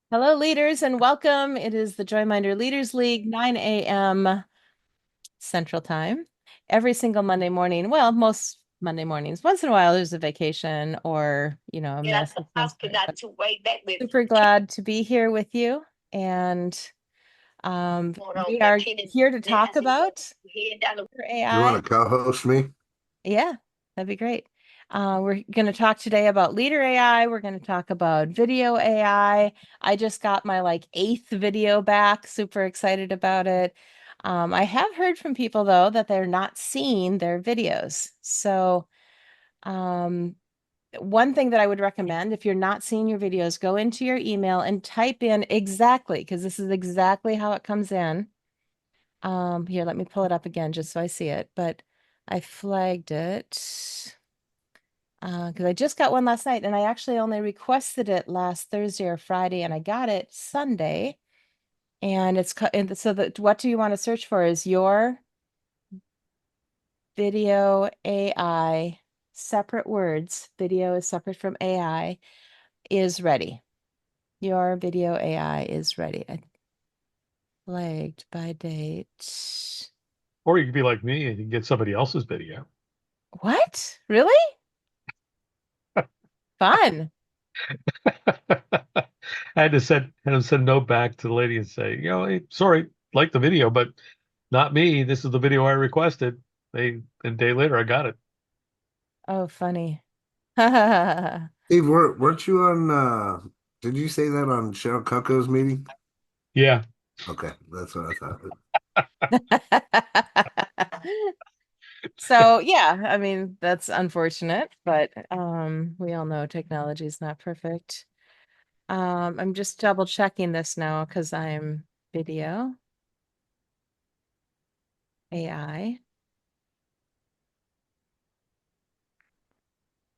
Hello, leaders, and welcome. It is the Joyminder Leaders League, 9 a.m. Central Time, every single Monday morning. Well, most Monday mornings. Once in a while, there's a vacation or, a Yeah, mess the of some pasta sort. not But too way back with super glad to be here with you. And going on we that are tennis here to talk nasty stuff. about Head down the You AI. want to co-host me? Yeah, that'd be great. We're going to talk today about leader AI. We're going to talk about video AI. I just got my eighth video back. Super excited about it. I have heard from people though that they're not seeing their videos. So, um, one thing that I would recommend if you're not seeing your videos, go into your email and type in exactly, because this is exactly how it comes in. Here, let me pull it up again just so I see it. But I flagged it because I just got one last night and I actually only requested it last Thursday or Friday and I got it Sunday. And and so that what do you want to search for is your video AI, separate words. Video is separate from AI, is ready. Your video AI is ready. I flagged by date. Or you could be like me and you can get somebody else's video. What? Really? Fun. I had to send a note back to the lady and say, hey, sorry, like the video, but not me. This is the video I requested. A day later I got it. Oh, funny. Steve, weren't you on did you say that on Cheryl Cucko's meeting? Yeah. Okay, that's what I thought. So yeah, I mean that's unfortunate, but we all know technology is not perfect. I'm just double checking this now because I'm video AI.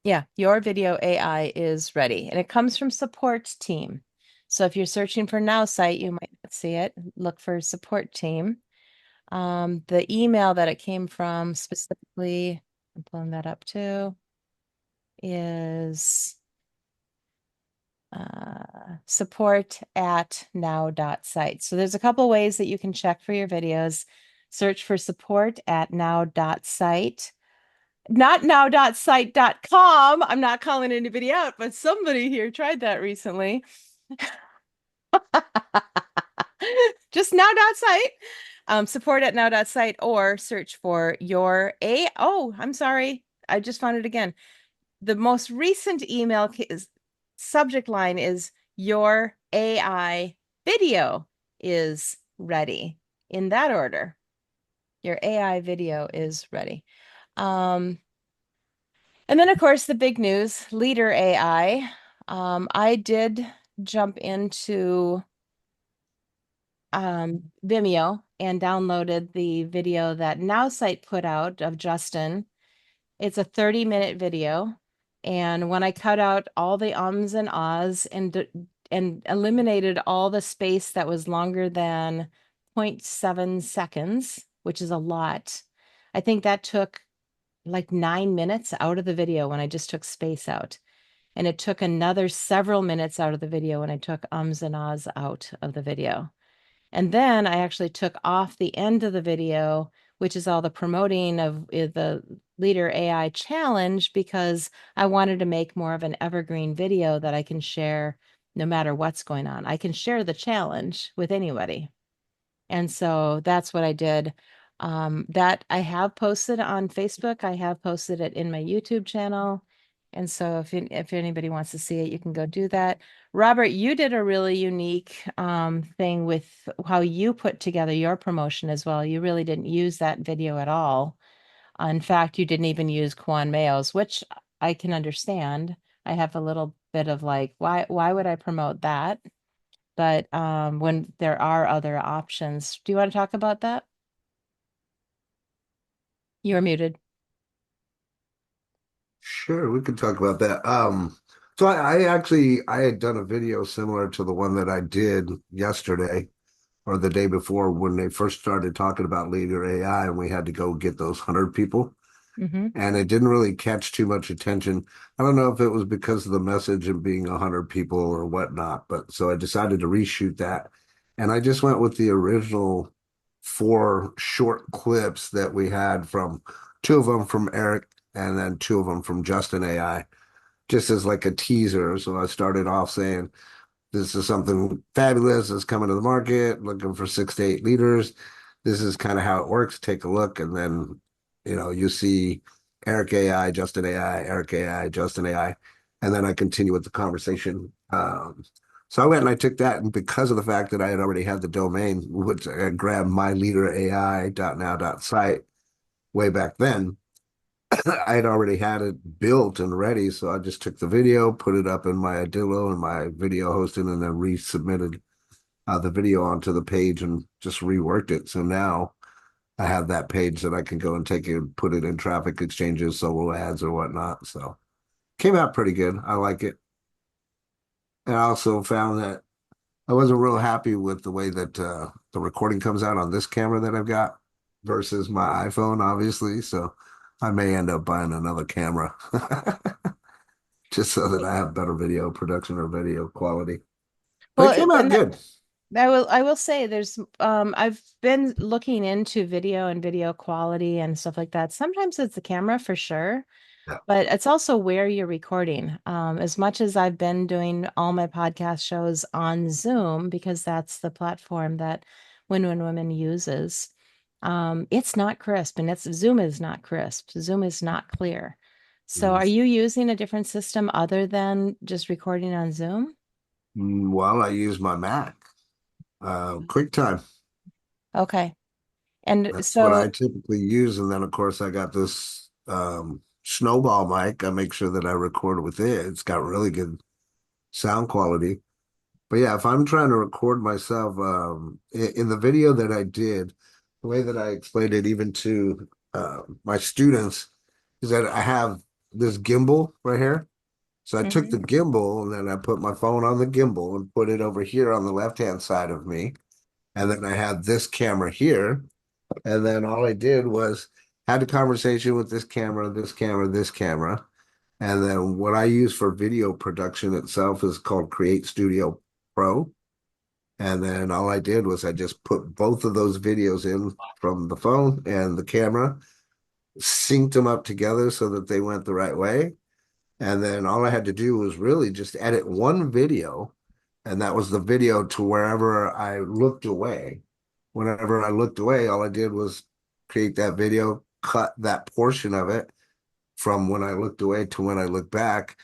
Yeah, your video AI is ready, and it comes from support team. So if you're searching for Nowsite, you might not see it. Look for support team. The email that it came from specifically, I'm pulling that up too, is support at now.site. So there's a couple ways that you can check for your videos. Search for support at now.site. Not now.site.com. I'm not calling anybody out, but somebody here tried that recently. Just now.site. Support at now.site or search for your A. Oh, I'm sorry. I just found it again. The most recent email subject line is your AI video is ready in that order. Your AI video is ready. And then, of course, the big news, Leader AI. I did jump into Vimeo and downloaded the video that Nowsite put out of Justin. It's a 30-minute video. And when I cut out all the ums and ahs and eliminated all the space that was longer than zero point 0.7 seconds, which is a lot, I think that took like 9 minutes out of the video when I just took space out. And it took another several minutes out of the video when I took ums and ahs out of the video. And then I actually took off the end of the video, which is all the promoting of the Leader AI challenge, because I wanted to make more of an evergreen video that I can share no matter what's going on. I can share the challenge with anybody. And so that's what I did. That I have posted on Facebook. I have posted it in my YouTube channel. And so if anybody wants to see it, you can go do that. Robert, you did a really unique thing with how you put together your promotion as well. You really didn't use that video at all. In fact, you didn't even use Kwan Mayo's, which I can understand. I have a little bit of like, why would I promote that? But when there are other options, do you want to talk about that? You're muted. Sure, we could talk about that. So I had done a video similar to the one that I did yesterday or the day before when they first started talking about Leader AI and we had to go get those 100 people. Hmm. and it didn't really catch too much attention. I don't know if it was because of the message and being 100 people or whatnot, but so I decided to reshoot that. And I just went with the original 4 short clips that we had from 2 of them from Eric and then 2 of them from Justin AI, just as like a teaser. So I started off saying, this is something fabulous that's coming to the market, looking for 6 to 8 leaders. This is kind of how it works. Take a look. And then, you see Eric AI, Justin AI, Eric AI, Justin AI. And then I continue with the conversation. So I went and I took that. And because of the fact that I had already had the domain, which I grabbed myleaderai.now.site way back then, I had already had it built and ready, so I just took the video, put it up in my Adillo and my video hosting, and then resubmitted the video onto the page and just reworked it. So now I have that page that I can go and take it and put it in traffic exchanges, solo ads or whatnot. So came out pretty good. I like it. And I also found that I wasn't real happy with the way that the recording comes out on this camera that I've got versus my iPhone, obviously. So I may end up buying another camera just so that I have better video production or video quality. But it Well, came out and good. I will say there's I've been looking into video and video quality and stuff like that. Sometimes it's the camera for sure, Yeah. but it's also where you're recording. As much as I've been doing all my podcast shows on Zoom because that's the platform that Win Women uses, it's not crisp and it's Zoom is not crisp. Zoom is not clear. So Mm. are you using a different system other than just recording on Zoom? Well, I use my Mac, QuickTime. Okay. And That's what I so typically use. And then, of course, I got this Snowball mic. I make sure that I record with it. It's got really good sound quality. But yeah, if I'm trying to record myself, in the video that I did, the way that I explained it even to my students is that I have this gimbal right here. So I took the Mhm. gimbal and then I put my phone on the gimbal and put it over here on the left-hand side of me. And then I had this camera here. And then all I did was had a conversation with this camera, this camera, this camera. And then what I use for video production itself is called Create Studio Pro. And then all I did was I just put both of those videos in from the phone and the camera, synced them up together so that they went the right way. And then all I had to do was really just edit one video. And that was the video to wherever I looked away. Whenever I looked away, all I did was create that video, cut that portion of it from when I looked away to when I looked back.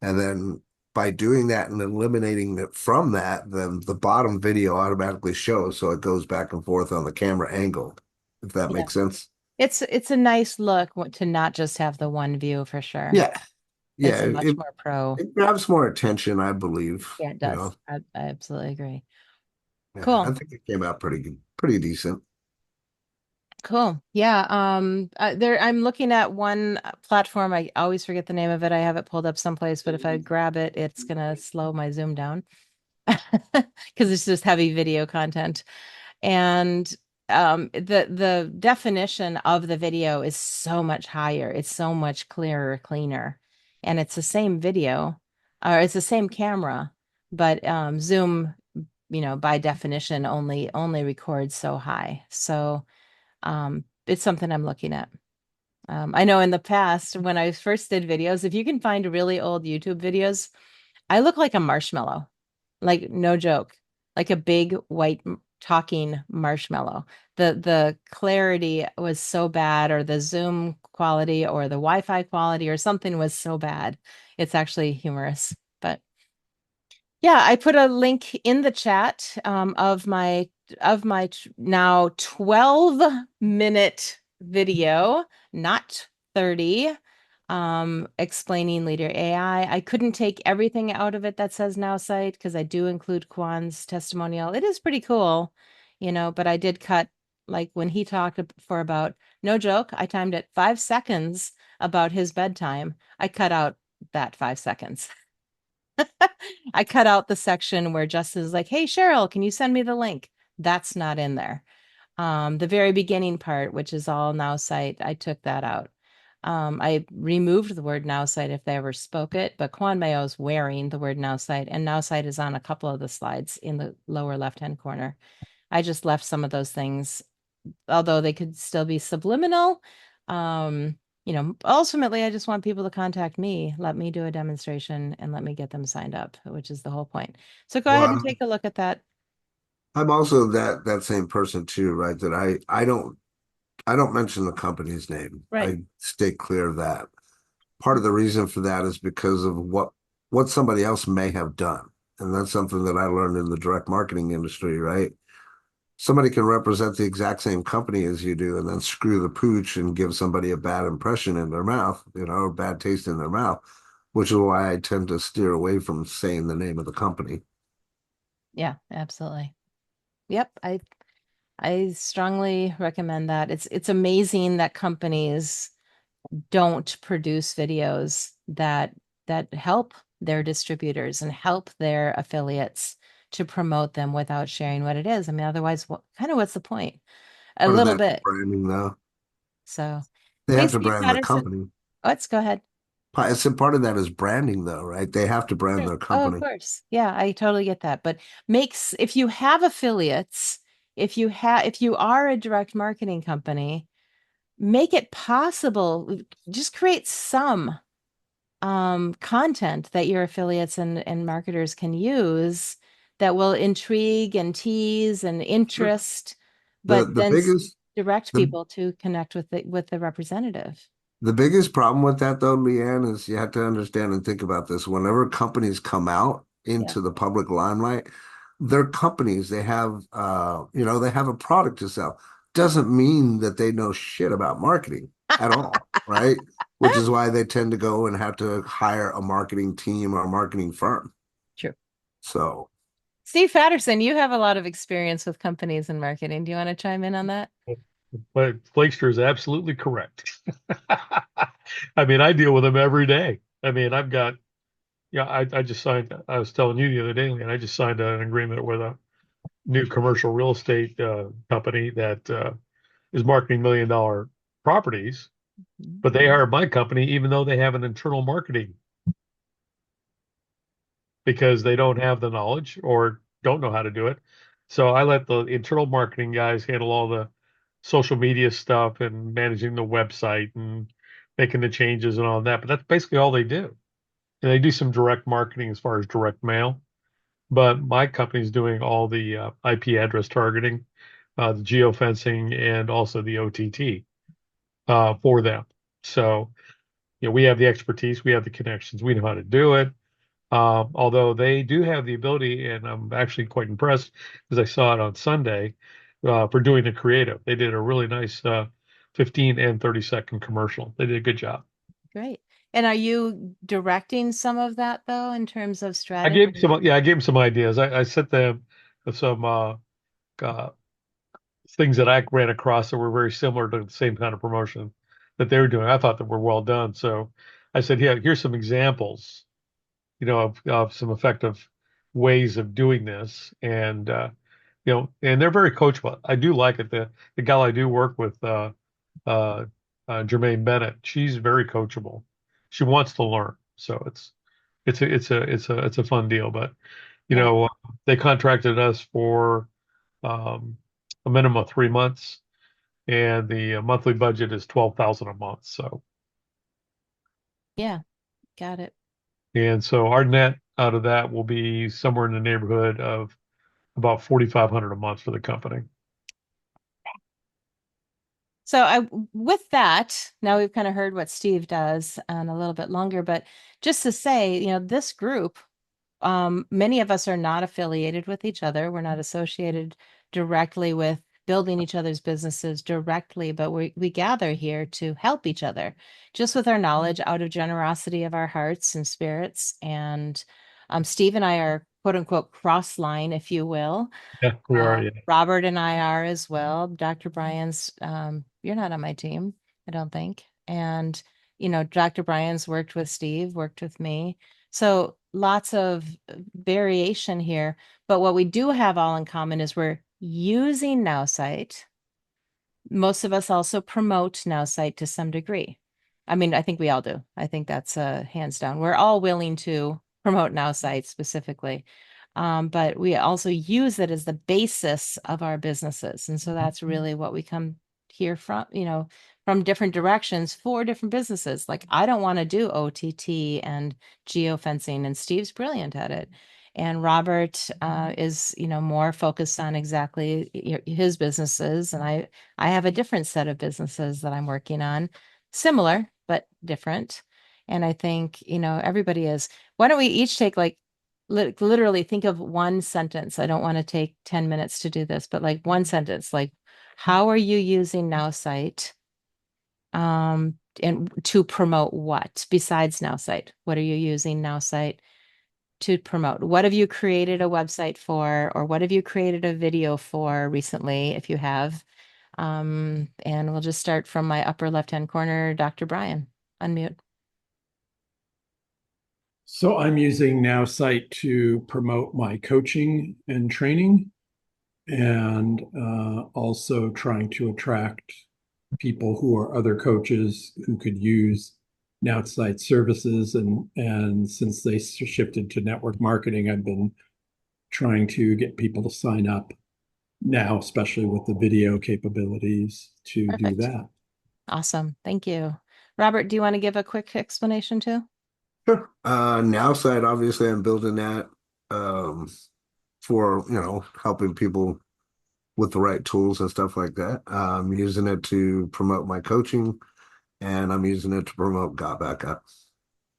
And then by doing that and eliminating it from that, then the bottom video automatically shows. So it goes back and forth on the camera angle, if that Yeah. makes sense. It's a nice look to not just have the one view for sure. Yeah. Yeah. It's a much more pro. It grabs more attention, I believe. Yeah, it You does. know, I absolutely agree. yeah, I Cool. think it came out pretty good, pretty decent. Cool. Yeah. There I'm looking at one platform. I always forget the name of it. I have it pulled up someplace, but if I grab it, it's gonna slow my Zoom down because it's just heavy video content. And the definition of the video is so much higher. It's so much clearer, cleaner, and it's the same video, or it's the same camera, but Zoom, by definition, only records so high. So it's something I'm looking at. I know in the past when I first did videos, if you can find really old YouTube videos, I look like a marshmallow, like no joke, like a big white talking marshmallow. The clarity was so bad, or the Zoom quality, or the Wi-Fi quality, or something was so bad. It's actually humorous, but yeah, I put a link in the chat now 12-minute video, not 30, explaining Leader AI. I couldn't take everything out of it that says Nowsite because I do include Kwan's testimonial. It is pretty cool, but I did cut like when he talked for about, no joke, I timed it 5 seconds about his bedtime. I cut out that 5 seconds. I cut out the section where Justin's like, "Hey Cheryl, can you send me the link?" That's not in there. The very beginning part, which is all now site, I took that out. I removed the word Nowsite if they ever spoke it, but Quan Mayo is wearing the word Nowsite, and Nowsite is on a couple of the slides in the lower left-hand corner. I just left some of those things, although they could still be subliminal. Ultimately, I just want people to contact me, let me do a demonstration, and let me get them signed up, which is the whole point. So go Well, ahead and take a look at that. I'm also that same person too, right? That I don't mention the company's name. Right. I stay clear of that. Part of the reason for that is because of what somebody else may have done. And that's something that I learned in the direct marketing industry, right? Somebody can represent the exact same company as you do and then screw the pooch and give somebody a bad impression in their mouth, or bad taste in their mouth, which is why I tend to steer away from saying the name of the company. Yeah, absolutely. Yep, I strongly recommend that. It's amazing that companies don't produce videos that help their distributors and help their affiliates to promote them without sharing what it is. I mean, otherwise, what's the point? A Part of little that bit. branding, though. So, They hey, have to Steve brand the Patterson, company. let's go ahead. I said part of that is branding, though, right? They have to brand Sure. their Oh, of company. course. Yeah, I totally get that. But if you have affiliates, if you are a direct marketing company, make it possible. Just create some content that your affiliates and marketers can use that will intrigue and tease and Sure. interest, The but the then biggest direct the people to connect with the representative. The biggest problem with that, though, Leanne, is you have to understand and think about this. Whenever companies come out Yeah. into the public limelight, they're companies. They have a product to sell. Doesn't mean that they know shit about marketing at all, right? Which is why they tend to go and have to hire a marketing team or a marketing firm. True. So, Steve Patterson, you have a lot of experience with companies and marketing. Do you want to chime in on that? But Flakester is absolutely correct. I mean, I deal with them every day. I mean, I just signed, I was telling you the other day, and I just signed an agreement with a new commercial real estate company that is marketing $1 million properties, Mhm. but they hired my company even though they have an internal marketing because they don't have the knowledge or don't know how to do it. So I let the internal marketing guys handle all the social media stuff and managing the website and making the changes and all that. But that's basically all they do. And they do some direct marketing as far as direct mail. But my company's doing all the IP address targeting, the geofencing, and also the OTT for them. So, we have the expertise, we have the connections, we know how to do it. Although they do have the ability, and I'm actually quite impressed because I saw it on Sunday for doing the creative. They did a really nice 15 and 30-second commercial. They did a good job. Great. And are you directing some of that though in terms of I strategy? gave some, yeah, I gave them some ideas. I sent them some uh, things that I ran across that were very similar to the same kind of promotion that they were doing. I thought that were well done. So I said, yeah, here's some examples, of some effective ways of doing this. And, and they're very coachable. I do like it. The gal I do work with, uh, Jermaine Bennett, she's very coachable. She wants to learn. So it's a fun deal, but, Yeah. they contracted us for, um, a minimum of 3 months and the monthly budget is 12,000 a month. So, Yeah. Got it. and so our net out of that will be somewhere in the neighborhood of about 4,500 a month for the company. So with that, now we've kind of heard what Steve does and a little bit longer, but just to say, this group, many of us are not affiliated with each other. We're not associated directly with building each other's businesses directly, but we gather here to help each other, just with our knowledge out of generosity of our hearts and spirits. And Steve and I are quote unquote cross line, if you will. Yeah, we are. Yeah. Robert and I are as well. Dr. Brian's, you're not on my team, I don't think. And, Dr. Brian's worked with Steve, worked with me. So lots of variation here. But what we do have all in common is we're using Nowsite. Most of us also promote Nowsite to some degree. I mean, I think we all do. I think that's hands down. We're all willing to promote Nowsite specifically. But we also use it as the basis of our businesses. And so that's really what we come here from, from different directions for different businesses. Like I don't want to do OTT and geofencing, and Steve's brilliant at it. And Robert is, more focused on exactly his businesses. And I have a different set of businesses that I'm working on, similar but different. And I think, everybody is. Why don't we each take like literally think of one sentence. I don't want to take 10 minutes to do this, but like one sentence, like, how are you using Nowsite and to promote what besides Nowsite? What are you using Nowsite to promote? What have you created a website for, or what have you created a video for recently, if you have? And we'll just start from my upper left-hand corner, Dr. Brian. Unmute. So I'm using Nowsite to promote my coaching and training, and also trying to attract people who are other coaches who could use Nowsite services. And since they shifted to network marketing, I've been trying to get people to sign up now, especially with the video capabilities, to do Perfect. that. Awesome. Thank you. Robert, do you want to give a quick explanation too? Sure. Now side, obviously I'm building that for, helping people with the right tools and stuff like that. I'm using it to promote my coaching, and I'm using it to promote Got Back Up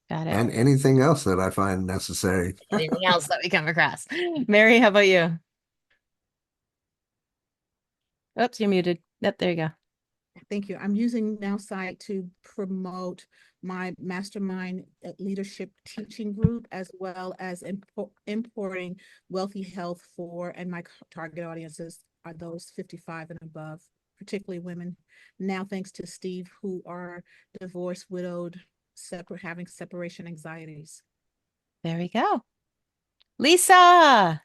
Got it. and anything else that I find necessary. Anything else that we come across? Mary, how about you? Oops, you're muted. Yep, there you go. Thank you. I'm using Nowsite to promote my mastermind leadership teaching group, as well as importing Wealthy Health for, and my target audiences are those 55 and above, particularly women. Now, thanks to Steve, who are divorced, widowed, having separation anxieties. There we go. Lisa.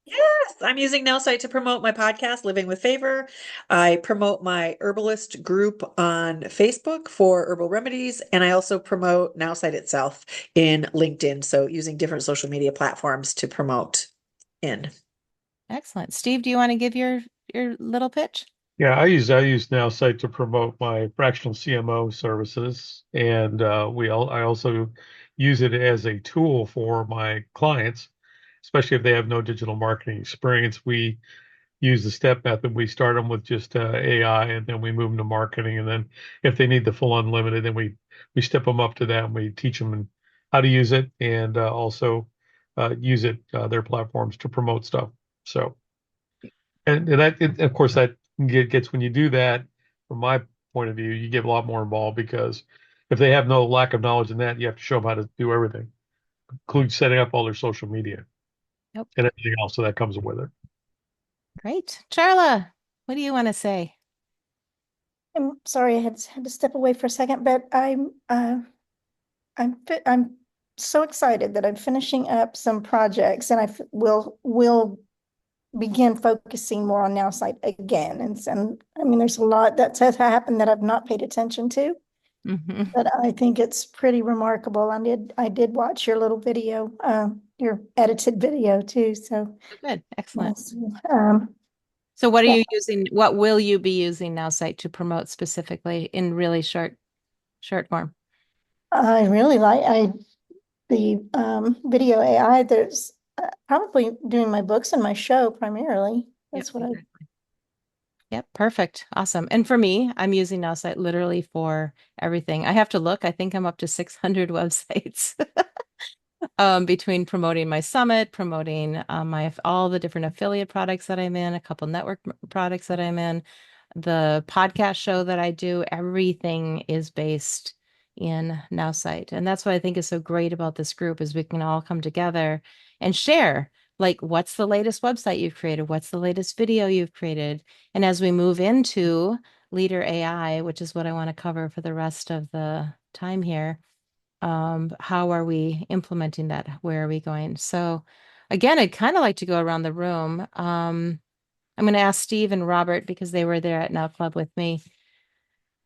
Yes, I'm using Nowsite to promote my podcast, Living with Favor. I promote my herbalist group on Facebook for herbal remedies, and I also promote Nowsite itself in LinkedIn. So using different social media platforms to promote in. Excellent. Steve, do you want to give your little pitch? Yeah, I use Nowsite to promote my fractional CMO services, and I also use it as a tool for my clients, especially if they have no digital marketing experience. We use the step method. We start them with just AI, and then we move them to marketing, and then if they need the full unlimited, then we step them up to that, and we teach them how to use it, and also use their platforms to promote stuff. So. Of course, that gets when you do that, from my point of view, you get a lot more involved because if they have no lack of knowledge in that, you have to show them how to do everything, include setting up all their social media Yep. and everything else. So that comes with it. Great. Charla, what do you want to say? I'm sorry, I had to step away for a second, but I'm so excited that I'm finishing up some projects, and will begin focusing more on Nowsite again. And I mean, there's a lot that has happened that I've not paid attention to, but I think it's pretty remarkable. I did watch your little video, your edited video too. So Good. Excellent. yes, So what are yeah. you using? What will you be using Nowsite to promote specifically in really short form? I really like the video AI. There's probably doing my books and my show primarily. Yep, That's what exactly. Yep, perfect. Awesome. And for me, I'm using Nowsite literally for everything. I have to look. I think I'm up to 600 websites. Between promoting my summit, promoting my all the different affiliate products that I'm in, a couple network products that I'm in, the podcast show that I do, everything is based in Nowsite. And that's what I think is so great about this group is we can all come together and share like what's the latest website you've created, what's the latest video you've created. And as we move into Leader AI, which is what I want to cover for the rest of the time here, how are we implementing that? Where are we going? So again, I'd kind of like to go around the room. I'm going to ask Steve and Robert because they were there at Now Club with me.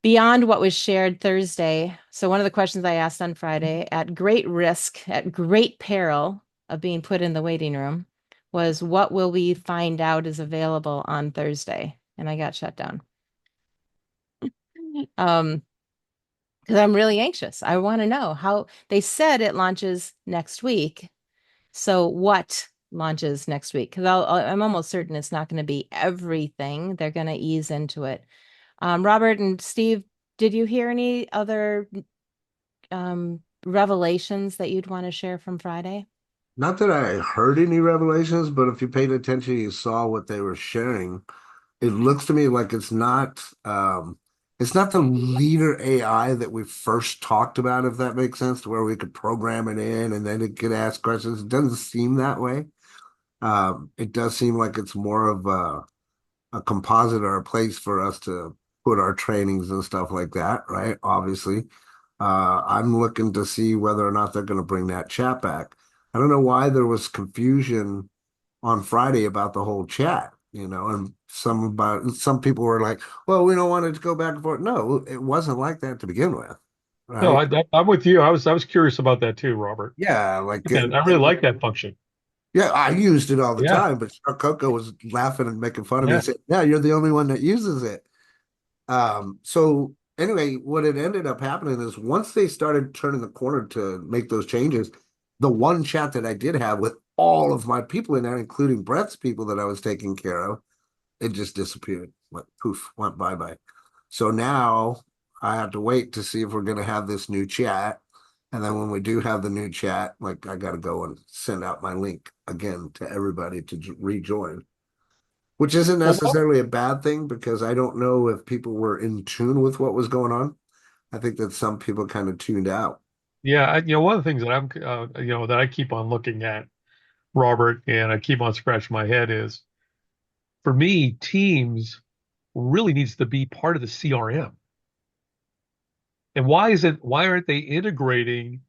beyond what was shared Thursday. So one of the questions I asked on Friday, at great risk, at great peril of being put in the waiting room, was what will we find out is available on Thursday? And I got shut down. Um, because I'm really anxious. I want to know how they said it launches next week. So what launches next week? Because I'm almost certain it's not going to be everything. They're going to ease into it. Robert and Steve, did you hear any other revelations that you'd want to share from Friday? Not that I heard any revelations, but if you paid attention, you saw what they were sharing. It looks to me like it's not the leader AI that we first talked about, if that makes sense, to where we could program it in and then it could ask questions. It doesn't seem that way. It does seem like it's more of a composite or a place for us to put our trainings and stuff like that, right? Obviously. I'm looking to see whether or not they're going to bring that chat back. I don't know why there was confusion on Friday about the whole chat, and some people were like, well, we don't want it to go back and forth. No, it wasn't like that to begin with, No, right? I'm with you. I was curious about that too, Robert. Yeah, like And I really like that function. yeah, I used it all the Yeah, time, but Coco was laughing and making fun of me and yeah. said, yeah, you're the only one that uses it. So anyway, what had ended up happening is once they started turning the corner to make those changes, the one chat that I did have with all of my people in there, including Brett's people that I was taking care of, it just disappeared. Went poof, went bye-bye. So now I have to wait to see if we're going to have this new chat. And then when we do have the new chat, like I got to go and send out my link again to everybody to rejoin, which isn't Well, necessarily a bad thing because I don't know if people were in tune with what was going on. I think that some people kind of tuned out. yeah. One of the things that that I keep on looking at, Robert, and I keep on scratching my head is, for me, Teams really needs to be part of the CRM. And why aren't they integrating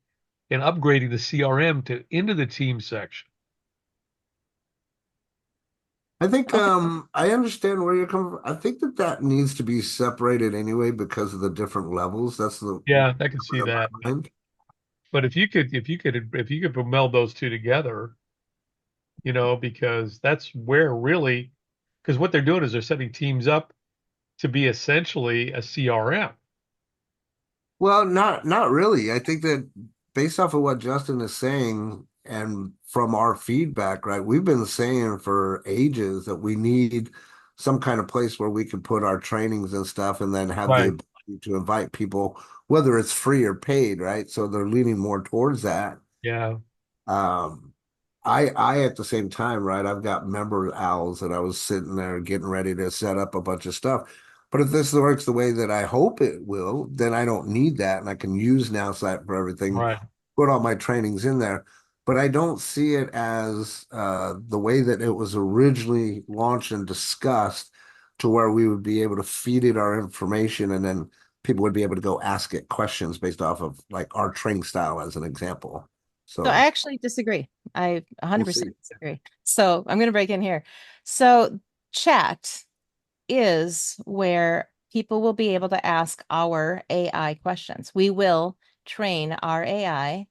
and upgrading the CRM to into the team section? I think Okay. I understand where you're coming from. I think that that needs to be separated anyway because of the different levels. That's the Yeah, I can see in my that. mind. But if you could meld those two together, because that's where really, because what they're doing is they're setting teams up to be essentially a CRM. Well, not really. I think that based off of what Justin is saying and from our feedback, right, we've been saying for ages that we need some kind of place where we can put our trainings and stuff and then have the Right. ability to invite people, whether it's free or paid, right? So they're leaning more towards that. Yeah. Um, I at the same time, right, I've got member owls that I was sitting there getting ready to set up a bunch of stuff. But if this works the way that I hope it will, then I don't need that, and I can use Nowsite for everything, Right. put all my trainings in there. But I don't see it as the way that it was originally launched and discussed, to where we would be able to feed it our information, and then people would be able to go ask it questions based off of like our training style, as an example. So I So actually disagree. I we'll 100% see. disagree. So I'm going to break in here. So chat is where people will be able to ask our AI questions. We will train our AI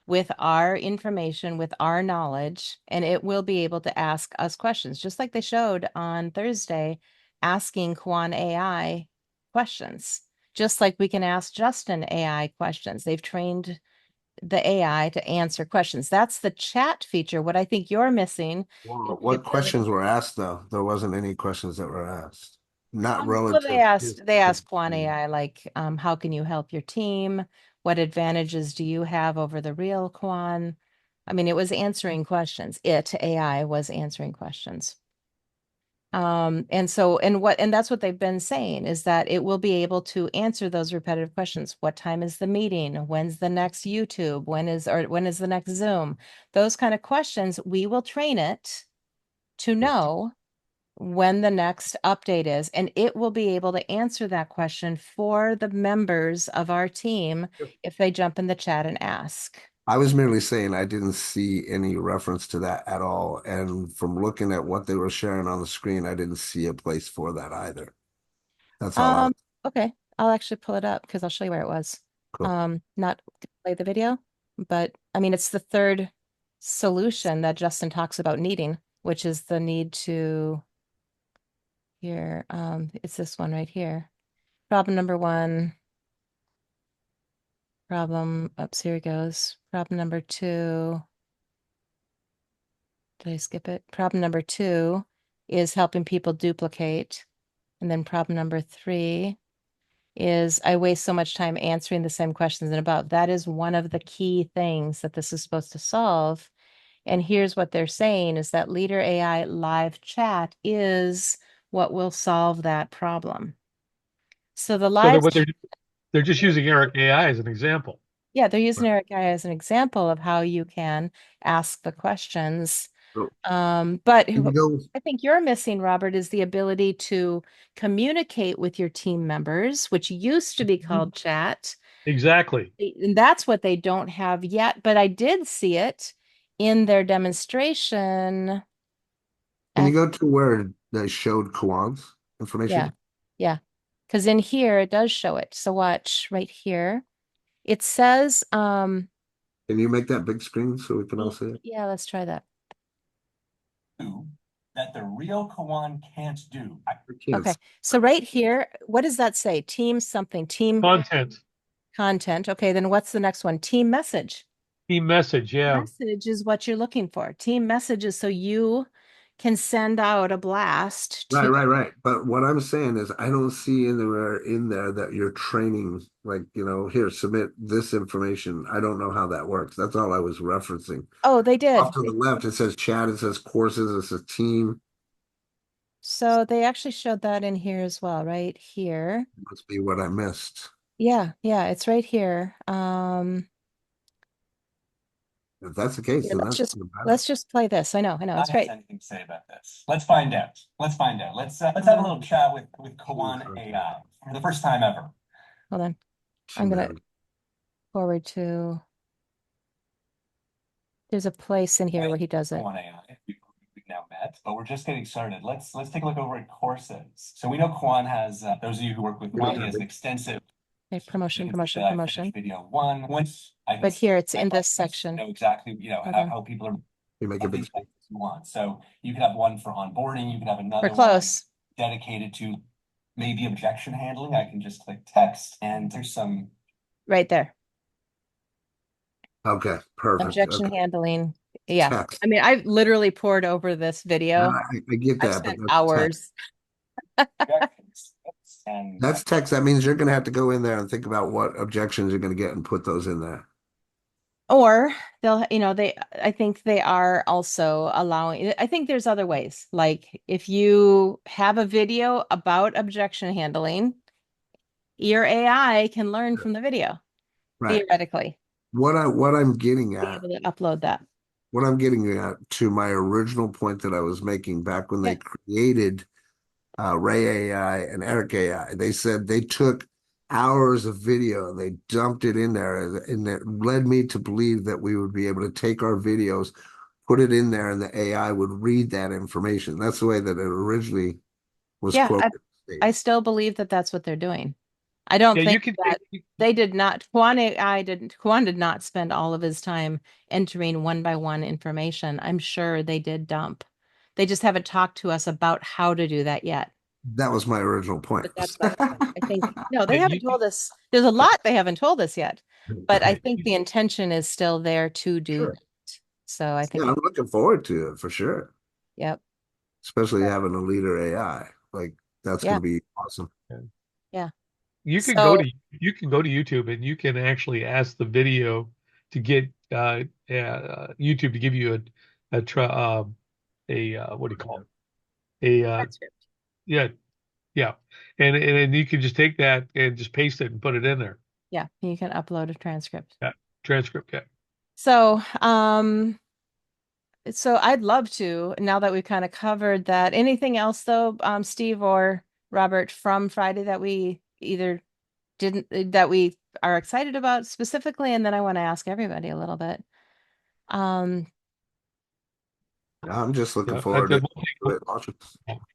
with our information, with our knowledge, and it will be able to ask us questions, just like they showed on Thursday, asking Quan AI questions, just like we can ask Justin AI questions. They've trained the AI to answer questions. That's the chat feature. What I think you're missing is Well, the what ability. questions were asked though? There wasn't any questions that were asked. Not Well, they relative to asked they specific asked Quan training. AI like, how can you help your team? What advantages do you have over the real Quan? I mean, it was answering questions. AI was answering questions. And that's what they've been saying is that it will be able to answer those repetitive questions. What time is the meeting? When's the next YouTube? When is the next Zoom? Those kind of questions, we will train it to know when the next update is, and it will be able to answer that question for the members of our team if they jump in the chat and ask. I was merely saying I didn't see any reference to that at all. And from looking at what they were sharing on the screen, I didn't see a place for that either. That's all I was. Um, okay. I'll actually pull it up because I'll show you where it was. Cool. Not to play the video, but I mean, it's the third solution that Justin talks about needing, which is the need to here. It's this one right here. Problem number one. Oops, here it goes. Problem number two. Did I skip it? Problem number two is helping people duplicate. And then problem number three is I waste so much time answering the same questions and about. That is one of the key things that this is supposed to solve. And here's what they're saying is that Leader AI live chat is what will solve that problem. So the So live, they're just using Eric AI as an example. yeah, they're using Eric AI as an example of how you can ask the questions. So But can you go, I think you're missing, Robert, is the ability to communicate with your team members, which used to be called chat. Exactly. And that's what they don't have yet, but I did see it in their demonstration. can you At, go to where they showed Kawan's yeah, information? yeah. Because in here it does show it. So watch right here. It says, Can you make that big screen so we can all see it? yeah, let's try that. That the real Kawan can't do. I can't Okay. see. So right here, what does that say? Team something, team Content, content. Okay, then what's the next one? Team message. key message. Yeah. Message is what you're looking for. Team messages, so you can send out a blast Right, to. right, right. But what I'm saying is I don't see anywhere in there that you're training, like, here, submit this information. I don't know how that works. That's all I was referencing. Oh, they Off did. to the left, it says chat, it says courses, it says team. So they actually showed that in here as well, right here. Must be what I missed. Yeah, yeah, it's right here. If that's the case, Here, then let's that's just even better. let's just play this. I know, it's Not has great. anything to say about this. Let's find out. Let's find out. Let's have a little chat with Kawan AI for the first time ever. Hold on. I'm gonna forward to. There's a place in here where he does it. Kawan AI. We've now met, but we're just getting started. Let's take a look over at courses. So we know Kawan has those of you who work with me, he has an extensive Okay, promotion, you can see promotion, that I promotion. finished video one. Once I can But here it's see in my this audience, section. know exactly Hold on. how people are You make a big things you want. So you could have one for onboarding. You could have another We're close. one dedicated to maybe objection handling. I can just click text and there's some Right there. Okay, perfect. Objection Okay. handling. Yeah. Text. I mean, I've literally poured over this video. I get I've that, but spent that's hours. objections. And That's text. That means you're going to have to go in there and think about what objections you're going to get and put those in there. Or they'll, I think they are also allowing, I think there's other ways. Like if you have a video about objection handling, your AI can learn from the video, Right. theoretically. What I'm getting Be at, able to upload that. what I'm getting at to my original point that I was making back when they created Ray AI and Eric AI, they said they took hours of video and they dumped it in there, and it led me to believe that we would be able to take our videos, put it in there, and the AI would read that information. That's the way that it originally was Yeah, quoted. I still believe that that's what they're doing. I don't Yeah, think you can that they did not, Juan did not spend all of his time entering one by one information. I'm sure they did dump. They just haven't talked to us about how to do that yet. That was my original point. But that's my point. I think, no, they yeah, haven't told us. There's a lot they haven't told us yet, but I think the intention is still there to do Sure. that. So I think, Yeah, I'm looking forward to it for sure. yep. Especially having a leader AI. Like that's Yeah. going to be awesome. Yeah. you can So, go to YouTube and you can actually ask the video to get YouTube to give you what do you call it? transcript. Yeah, yeah, and you can just take that and just paste it and put it in there. Yeah, you can upload a transcript. Yeah, transcript. Yeah. So, so I'd love to, now that we've kind of covered that. Anything else though, Steve or Robert, from Friday that we either didn't, that we are excited about specifically? And then I want to ask everybody a little bit. Um, I'm just looking Yeah, forward to it. Awesome.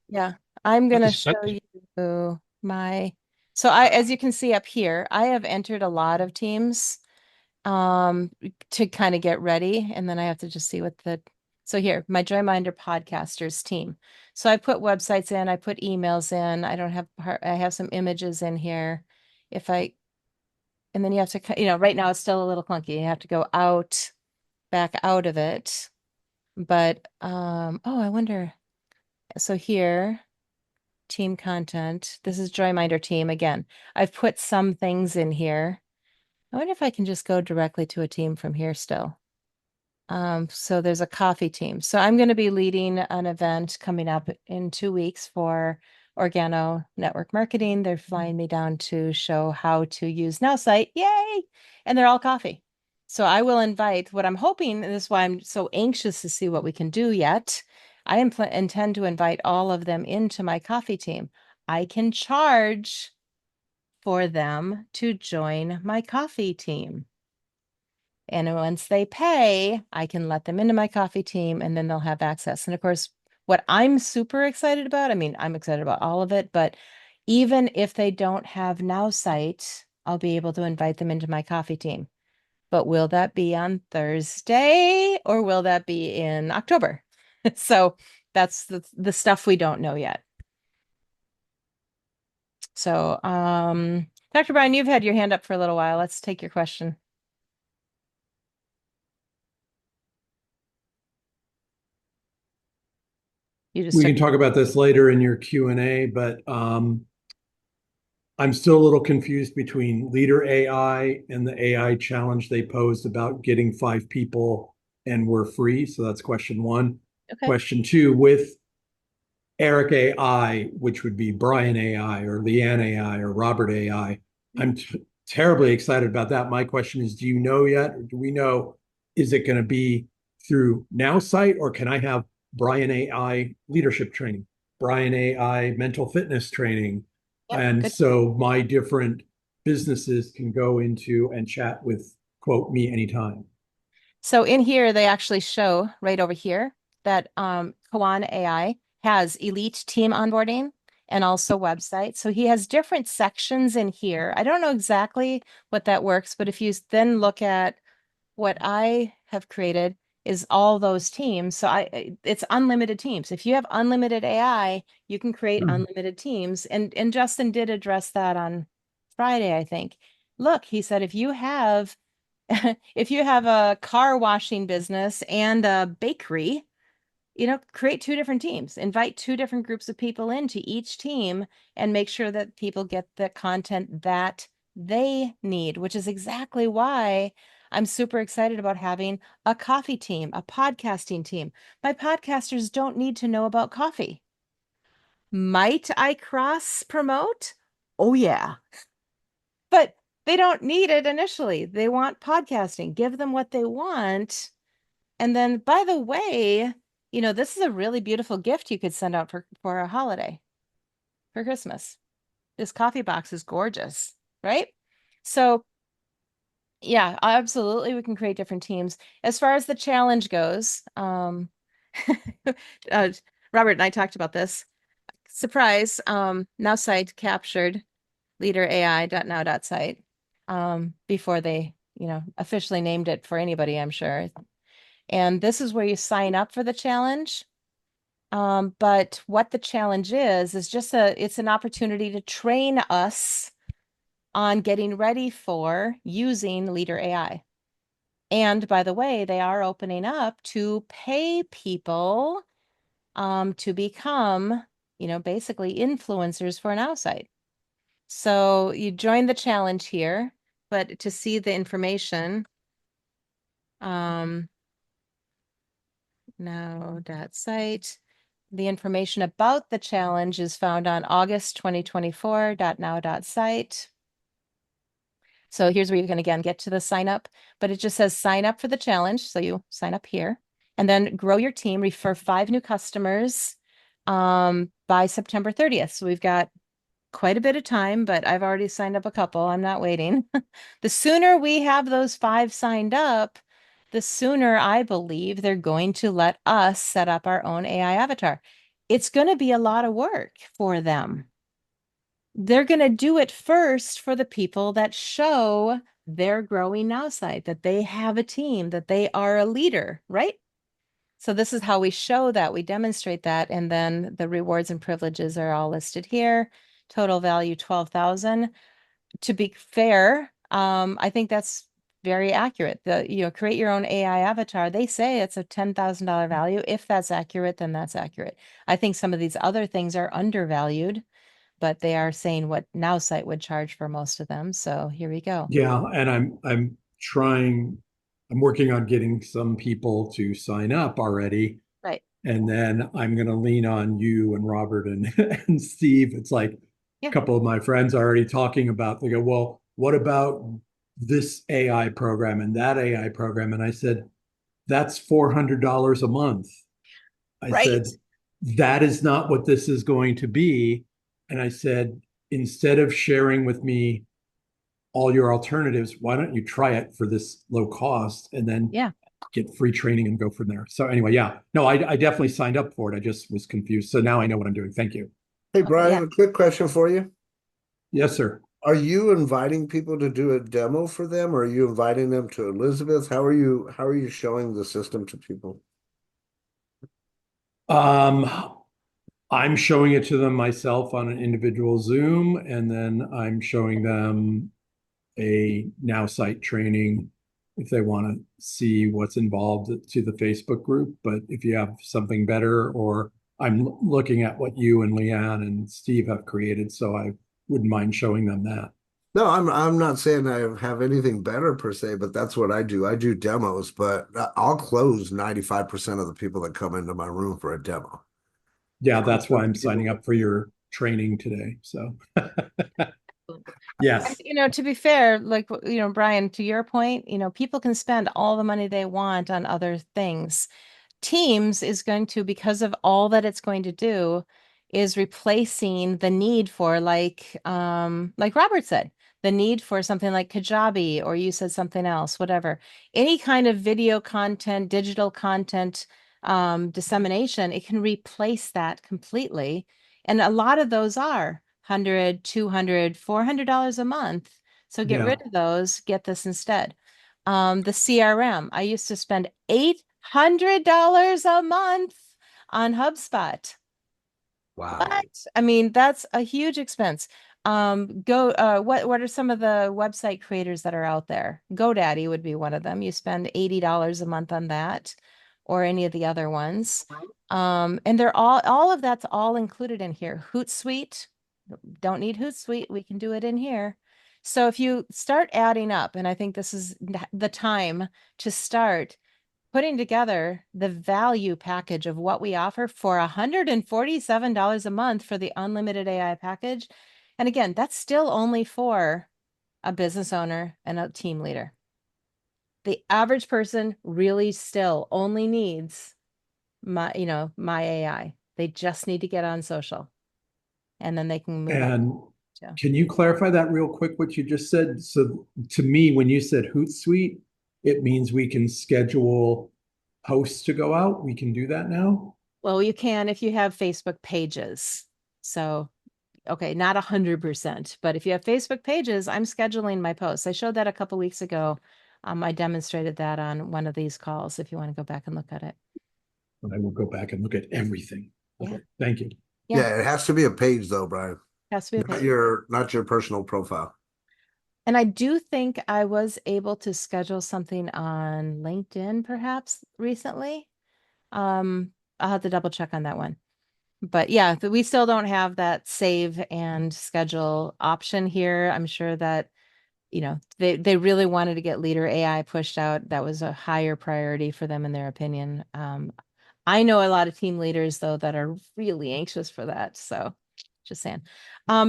yeah, I'm I gonna just- I show just- you my So as you can see up here, I have entered a lot of teams to kind of get ready, and then I have to just see what so here, my Joyminder podcasters team. So I put websites in, I put emails in, I have some images in here. And then you have to, right now it's still a little clunky. You have to go back out of it. But oh, I wonder. So here, team content. This is Joyminder team again. I've put some things in here. I wonder if I can just go directly to a team from here still. So there's a coffee team. So I'm going to be leading an event coming up in 2 weeks for Organo Network Marketing. They're flying me down to show how to use Nowsite. Yay! And they're all coffee. So I will invite what I'm hoping, and this is why I'm so anxious to see what we can do yet. I intend to invite all of them into my coffee team. I can charge for them to join my coffee team. And once they pay, I can let them into my coffee team and then they'll have access. And of course, what I'm super excited about, I mean, I'm excited about all of it, but even if they don't have Nowsite, I'll be able to invite them into my coffee team. But will that be on Thursday or will that be in October? So that's the stuff we don't know yet. So, Dr. Brian, you've had your hand up for a little while. Let's take your question. We can talk about this later in your Q&A, but I'm still a little confused between Leader AI and the AI challenge they posed about getting 5 people and we're free. So that's question one. Okay. Question two, with Eric AI, which would be Brian AI or LeAnn AI or Robert AI, I'm terribly excited about that. My question is, do you know yet, or do we know, is it going to be through Nowsite, or can I have Brian AI leadership training, Brian AI mental fitness training? Yep, and good. so my different businesses can go into and chat with, quote, me anytime. So in here, they actually show right over here that Kawan AI has elite team onboarding and also website. So he has different sections in here. I don't know exactly what that works, but if you then look at what I have created is all those teams. So it's unlimited teams. If you have unlimited AI, you can create unlimited teams. And Justin did address that on Friday, I think. Look, he said if you have if you have a car washing business and a bakery, create 2 different teams, invite 2 different groups of people into each team and make sure that people get the content that they need, which is exactly why I'm super excited about having a coffee team, a podcasting team. My podcasters don't need to know about coffee. Might I cross promote? Oh, yeah. But they don't need it initially. They want podcasting. Give them what they want. And then, by the way, this is a really beautiful gift you could send out for a holiday, for Christmas. This coffee box is gorgeous, right? So, yeah, absolutely, we can create different teams. As far as the challenge goes, Robert and I talked about this. Surprise, Nowsite captured leader.ai.now.site before they, officially named it for anybody, I'm sure. And this is where you sign up for the challenge. But what the challenge is just it's an opportunity to train us on getting ready for using Leader AI. And by the way, they are opening up to pay people to become, basically influencers for an Nowsite. So you join the challenge here, but to see the information, now.site. The information about the challenge is found on August 2024.now.site. So here's where you can again get to the sign up, but it just says sign up for the challenge. So you sign up here and then grow your team, refer 5 new customers by September 30th. So we've got quite a bit of time, but I've already signed up a couple. I'm not waiting. The sooner we have those 5 signed up, the sooner I believe they're going to let us set up our own AI avatar. It's going to be a lot of work for them. they're going to do it first for the people that show their growing now site, that they have a team, that they are a leader, right? So this is how we show that, we demonstrate that, and then the rewards and privileges are all listed here. Total value 12,000. To be fair, I think that's very accurate. Create your own AI avatar. They say it's a $10,000 value. If that's accurate, then that's accurate. I think some of these other things are undervalued, but they are saying what Nowsite would charge for most of them. So here we go. Yeah, and I'm working on getting some people to sign up already. Right. And then I'm going to lean on you and Robert and, and Steve. It's like a Yeah. couple of my friends are already talking about, they go, well, what about this AI program and that AI program? And I said, that's $400 a month. I Right. said, that is not what this is going to be. And I said, instead of sharing with me all your alternatives, why don't you try it for this low cost and then Yeah. get free training and go from there? So anyway, yeah, no, I definitely signed up for it. I just was confused. So now I know what I'm doing. Thank you. Hey, Yeah. Brian, a quick question for you. Yes, sir. Are you inviting people to do a demo for them, or are you inviting them to Elizabeth? How are you showing the system to people? Um, I'm showing it to them myself on an individual Zoom, and then I'm showing them a Now Site training if they want to see what's involved to the Facebook group. But if you have something better, or I'm looking at what you and Leanne and Steve have created, so I wouldn't mind showing them that. No, I'm not saying I have anything better per se, but that's what I do. I do demos, but I'll close 95% of the people that come into my room for a demo. Yeah, that's why I'm signing People, up for your training today. So, And, yes. to be fair, like, Brian, to your point, people can spend all the money they want on other things. Teams is going to, because of all that it's going to do, is replacing the need for like Robert said, the need for something like Kajabi, or you said something else, whatever. Any kind of video content, digital content, dissemination, it can replace that completely. And a lot of those are 100, 200, $400 a month. So get Yeah. rid of those, get this instead. The CRM, I used to spend $800 a month on HubSpot. wow. What? I mean, that's a huge expense. What are some of the website creators that are out there? GoDaddy would be one of them. You spend $80 a month on that, or any of the other ones. And they're all of that's all included in here. Hootsuite, don't need Hootsuite, we can do it in here. So if you start adding up, and I think this is the time to start putting together the value package of what we offer for $147 a month for the unlimited AI package. And again, that's still only for a business owner and a team leader. The average person really still only needs my AI. They just need to get on social, and then they can move up. And To. can you clarify that real quick, what you just said? So to me, when you said Hootsuite, it means we can schedule posts to go out. We can do that now. Well, you can if you have Facebook pages. So, okay, not 100%, but if you have Facebook pages, I'm scheduling my posts. I showed that a couple weeks ago. I demonstrated that on one of these calls if you want to go back and look at it. I will go back and look at everything. Yeah. Okay, thank you. Yeah. Yeah, it has to be a page though, Brian. Has to be a Not page. your personal profile. And I do think I was able to schedule something on LinkedIn perhaps recently. I'll have to double check on that one. But yeah, we still don't have that save and schedule option here. I'm sure that, they really wanted to get leader AI pushed out. That was a higher priority for them in their opinion. I know a lot of team leaders though that are really anxious for that. So just saying.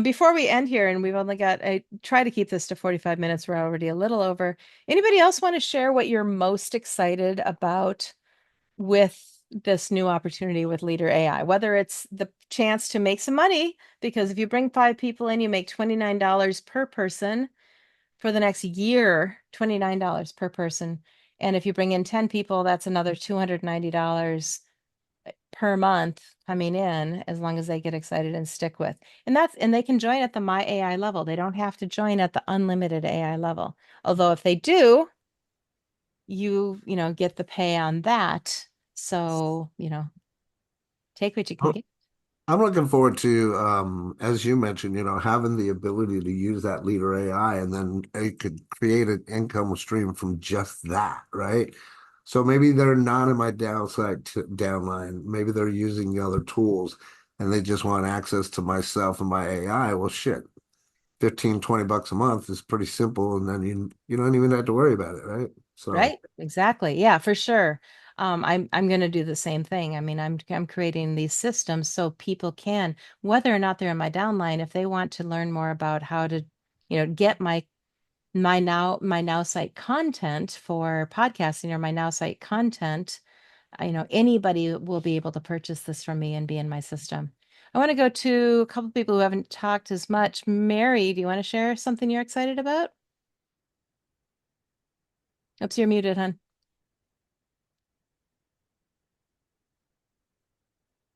Before we end here, and I try to keep this to 45 minutes. We're already a little over. Anybody else want to share what you're most excited about with this new opportunity with Leader AI, whether it's the chance to make some money, because if you bring 5 people in, you make $29 per person for the next year, $29 per person. And if you bring in 10 people, that's another $290. per month coming in as long as they get excited and stick with. And they can join at the My AI level. They don't have to join at the unlimited AI level. Although if they do, you know, get the pay on that. So, you know, take what you can get. I'm looking forward to, as you mentioned, having the ability to use that leader AI, and then it could create an income stream from just that, right? So maybe they're not in my downside downline. Maybe they're using the other tools and they just want access to myself and my AI. Well, shit, 15, $20 a month is pretty simple. And then you don't even have to worry about it, right? So Right? Exactly. Yeah, for sure. I'm going to do the same thing. I mean, I'm creating these systems so people can, whether or not they're in my downline, if they want to learn more about how to, you know, get my now site content for podcasting or my now site content, you know, anybody will be able to purchase this from me and be in my system. I want to go to a couple people who haven't talked as much. Mary, do you want to share something you're excited about? Oops, you're muted, hon.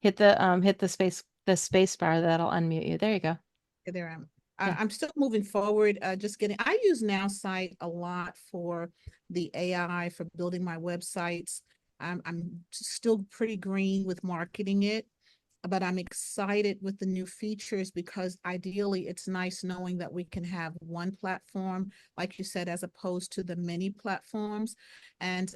Hit the space bar, that'll unmute you. There you go. There I am. Yeah. I'm still moving forward. I use Nowsite a lot for the AI for building my websites. I'm still pretty green with marketing it, but I'm excited with the new features because ideally it's nice knowing that we can have one platform, like you said, as opposed to the many platforms. And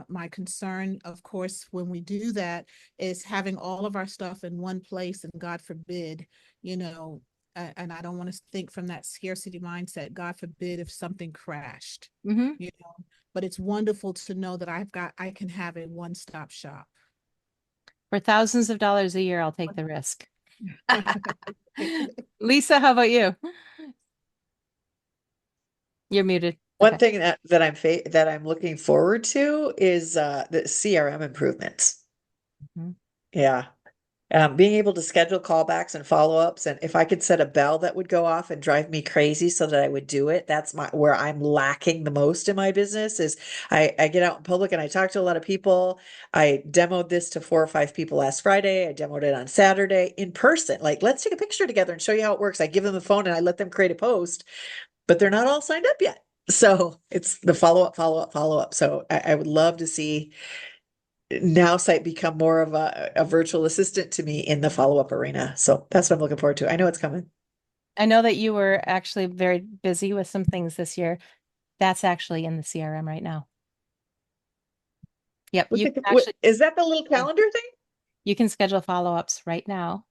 my concern, of course, when we do that is having all of our stuff in one place, and God forbid, you know, and I don't want to think from that scarcity mindset, God forbid if something crashed, Mm-hmm. you know, but it's wonderful to know that I can have a one-stop shop. For thousands of dollars a year, I'll take the risk. Lisa, how about you? You're muted. One Okay. thing that I'm looking forward to is the CRM improvements. Mhm. Yeah. Being able to schedule callbacks and follow-ups, and if I could set a bell that would go off and drive me crazy so that I would do it, that's where I'm lacking the most in my business is I get out in public and I talk to a lot of people. I demoed this to 4 or 5 people last Friday. I demoed it on Saturday in person. Like, let's take a picture together and show you how it works. I give them the phone and I let them create a post, but they're not all signed up yet. So it's the follow-up, follow-up, follow-up. So I would love to see Nowsite become more of a virtual assistant to me in the follow-up arena. So that's what I'm looking forward to. I know it's coming. I know that you were actually very busy with some things this year. That's actually in the CRM right now. Yep, you can actually Is that the little calendar thing? you can schedule follow-ups right now.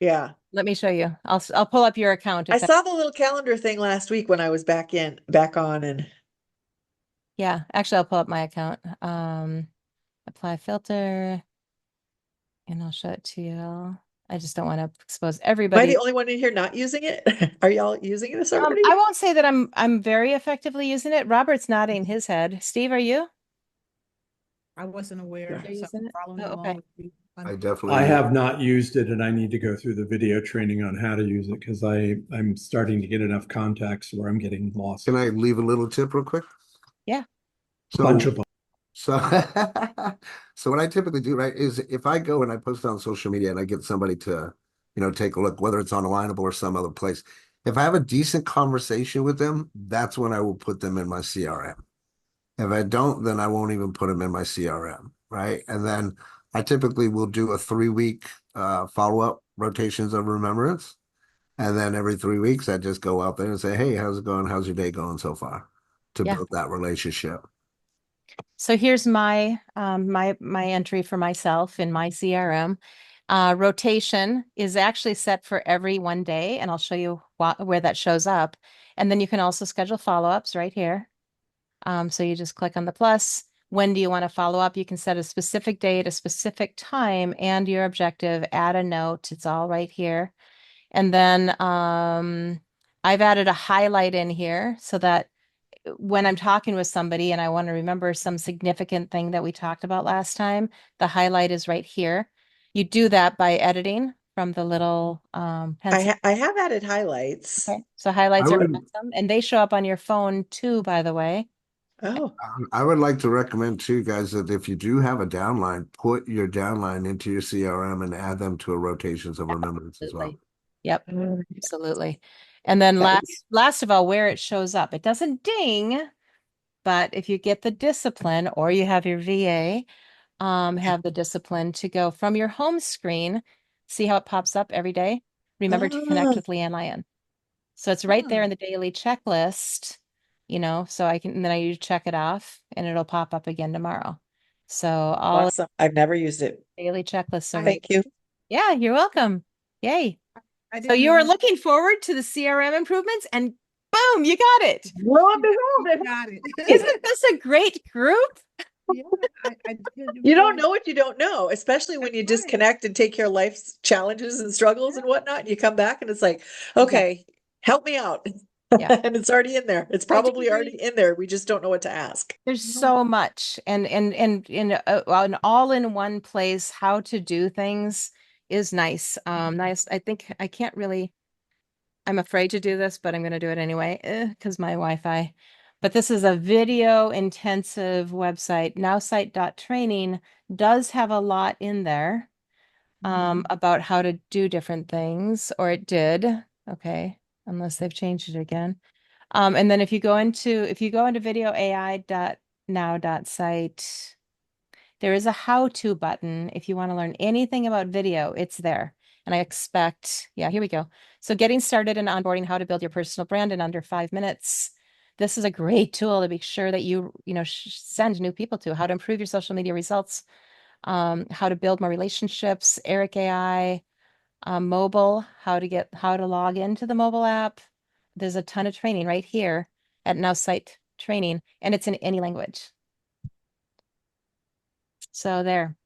Yeah. Let me show you. I'll pull up your account. I saw the little calendar thing last week when I was back on, and Yeah, actually I'll pull up my account. Apply filter, and I'll show it to you. I just don't want to expose am I everybody. the only one in here not using it? Are y'all using this already? I won't say that I'm very effectively using it. Robert's nodding his head. Steve, are you? I wasn't aware, You're so using I'm it? following Oh, along okay. with you. I definitely I have not used it, and I need to go through the video training on how to use it because I'm starting to get enough contacts where I'm getting lost. Can I leave a little tip real quick? Yeah. A bunch of them. So, so what I typically do, right, is if I go and I post it on social media and I get somebody to, take a look, whether it's on Alignable or some other place, if I have a decent conversation with them, that's when I will put them in my CRM. If I don't, then I won't even put them in my CRM, right? And then I typically will do a 3-week follow-up rotations of remembrance. And then every 3 weeks, I just go out there and say, hey, how's it going? How's your day going so far? To Yeah. build that relationship. So here's my entry for myself in my CRM. Rotation is actually set for every one day, and I'll show you where that shows up. And then you can also schedule follow-ups right here. So you just click on the plus. When do you want to follow up? You can set a specific date, a specific time, and your objective. Add a note. It's all right here. And then I've added a highlight in here so that when I'm talking with somebody and I want to remember some significant thing that we talked about last time, the highlight is right here. You do that by editing from the little pencil. I have added highlights. Okay. So highlights I are would awesome, and they show up on your phone too, by the way. Oh, I would like to recommend too, guys, that if you do have a downline, put your downline into your CRM and add them to a rotations of remembrance as well. Absolutely. Yep, mm, absolutely. And then that would last of all, where it shows up. It doesn't ding, but if you get the discipline or you have your VA, have the discipline to go from your home screen, see how it pops up every day. Remember to connect ah, with LeAnn. So it's right there Ah, in the daily checklist, so I can, and then I usually check it off and it'll pop up again tomorrow. So all awesome. I've never used it. daily checklists are right. Thank you. Yeah, you're welcome. Yay. I So didn't you are know. looking forward to the CRM improvements and boom, you got it. Lo and You behold, got it. Isn't this a great group? Yeah, I didn't you don't realize. know what you don't know, especially when That's you right. disconnect and take care of life's challenges and struggles and whatnot. And you come back and it's like, Yeah. okay, help me out. Yeah. And it's already in there. It's I do probably already agree. in there. We just don't know what to ask. There's Yeah. so much and in an all in one place how to do things is nice. Nice. I think I can't really I'm afraid to do this, but I'm going to do it anyway because my Wi-Fi. But this is a video intensive website. Nowsite.training does have a lot in there about how to do different things, or it did. Okay, unless they've changed it again. And then if you go into videoai.now.site, there is a how-to button. If you want to learn anything about video, it's there. And I expect, yeah, here we go. So getting started in onboarding how to build your personal brand in under 5 minutes. This is a great tool to be sure that send new people to, how to improve your social media results, how to build more relationships, Eric AI, mobile, how to log into the mobile app. There's a ton of training right here at Nowsite Training, and it's in any language. So there,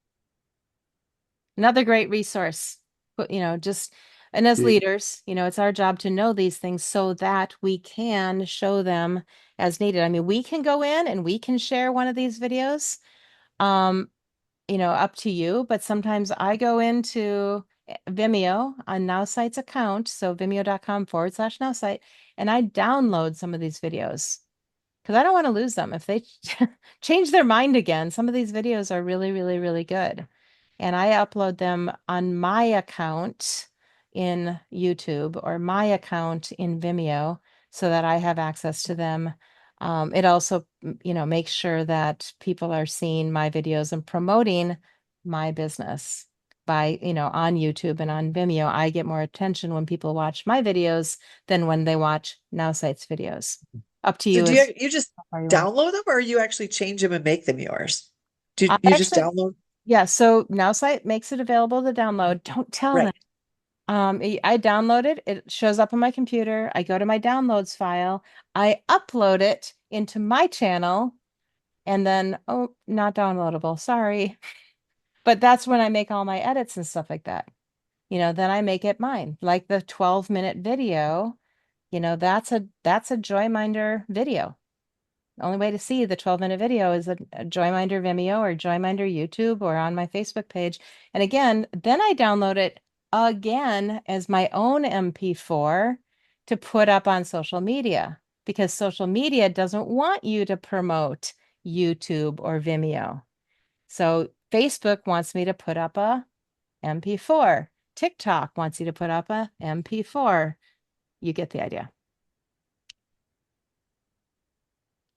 another great resource. But just and as Yeah. leaders, it's our job to know these things so that we can show them as needed. I mean, we can go in and we can share one of these videos. Um, up to you, but sometimes I go into Vimeo on Nowsite's account, so vimeo.com/Nowsite, and I download some of these videos because I don't want to lose them. If they change their mind again, some of these videos are really, really, really good. And I upload them on my account in YouTube or my account in Vimeo so that I have access to them. It also, makes sure that people are seeing my videos and promoting my business by, on YouTube and on Vimeo. I get more attention when people watch my videos than when they watch Nowsite's videos. Up to So you do as you just how far you want. download them or you actually change them and make them yours? Do I you just actually, download? yeah, so Nowsite makes it available to download. Don't tell them. Right. I download it. It shows up on my computer. I go to my downloads file. I upload it into my channel, and then, oh, not downloadable. Sorry. But that's when I make all my edits and stuff like that. Then I make it mine. Like the 12-minute video, that's a Joyminder video. The only way to see the 12-minute video is a Joyminder Vimeo or Joyminder YouTube or on my Facebook page. And again, then I download it again as my own MP4 to put up on social media because social media doesn't want you to promote YouTube or Vimeo. So Facebook wants me to put up a MP4. TikTok wants you to put up a MP4. You get the idea.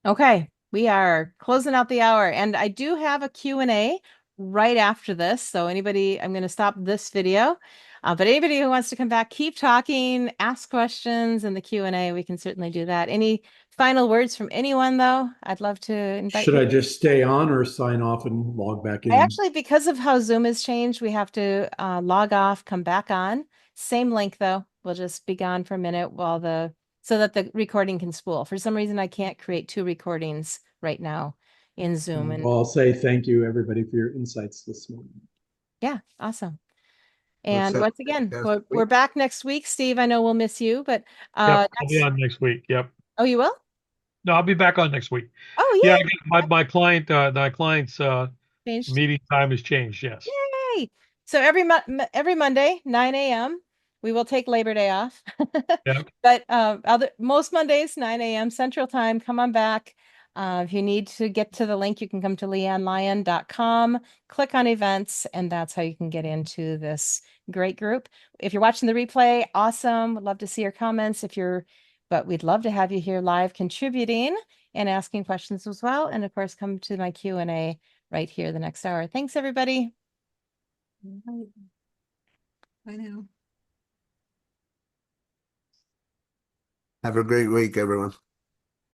Okay, we are closing out the hour and I do have a Q&A right after this. So I'm going to stop this video. But anybody who wants to come back, keep talking, ask questions in the Q&A. We can certainly do that. Any final words from anyone though? I'd love to invite Should you. I just stay on or sign off and log back I in? actually, because of how Zoom has changed, we have to log off, come back on. Same link though. We'll just be gone for a minute so that the recording can spool. For some reason, I can't create two recordings right now in Zoom. And Well, I'll say thank you, everybody, for your insights this morning. yeah, awesome. Let's And have once a again, fantastic we're week. back next week. Steve, I know we'll miss you, but Yep, I'll be on next week. Yep. oh, you will? No, I'll be back on next week. Oh, Yeah, I yay. got my client's Changed. meeting time has changed. Yes. Yay. So every Monday, 9 a.m., we will take Labor Day off. Yep. But most Mondays, 9 a.m. Central Time, come on back. If you need to get to the link, you can come to learn-more.now.site, click on events, and that's how you can get into this great group. If you're watching the replay, awesome. Would love to see your comments. But we'd love to have you here live contributing and asking questions as well. And of course, come to my Q&A right here the next hour. Thanks, everybody. I know. Have a great week, everyone.